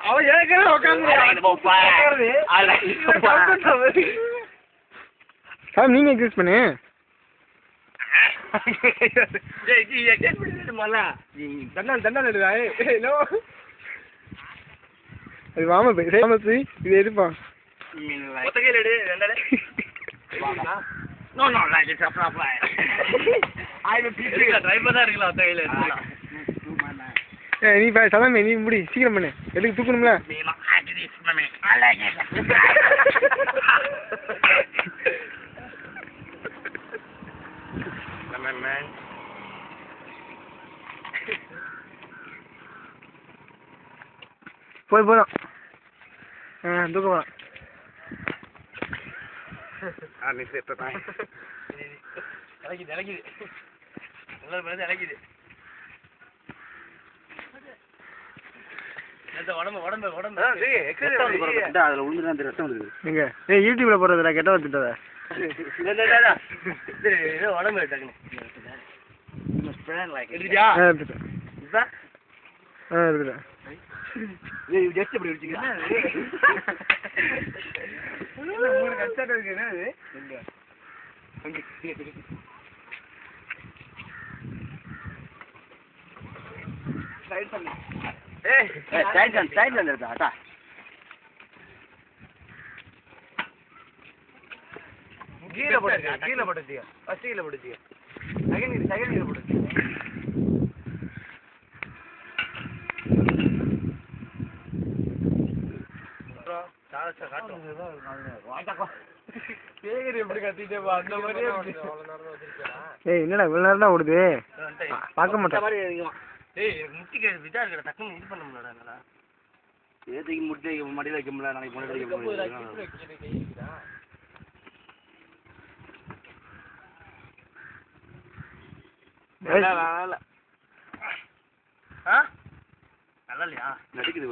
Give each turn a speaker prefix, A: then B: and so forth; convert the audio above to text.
A: அவன் ஏற்கனவே உட்காந்து நீங்க எக்ஸஸ் பண்ணு அது வாம போய் இது எதுப்பா நீ சதாமே நீ முடி சீக்கிரம் பண்ணு எதுக்கு தூக்கணும்ல போய் போதும் தூக்கம் போலாம் இலக்குது இலக்குது யூடியூப்ல போடுறதுல கெட்ட வந்துட்டத உடம்பு கீழே போட்டு ஃபர்ஸ்ட் கீழே போட்டு செகண்ட் போட்டு என்னடா இவ்வளவு நேரம் தான் ஓடுது பார்க்க மாட்டேன் முட்டை மடியில் வைக்க முடியல நாளைக்கு நல்லா இல்லையா நடிக்குது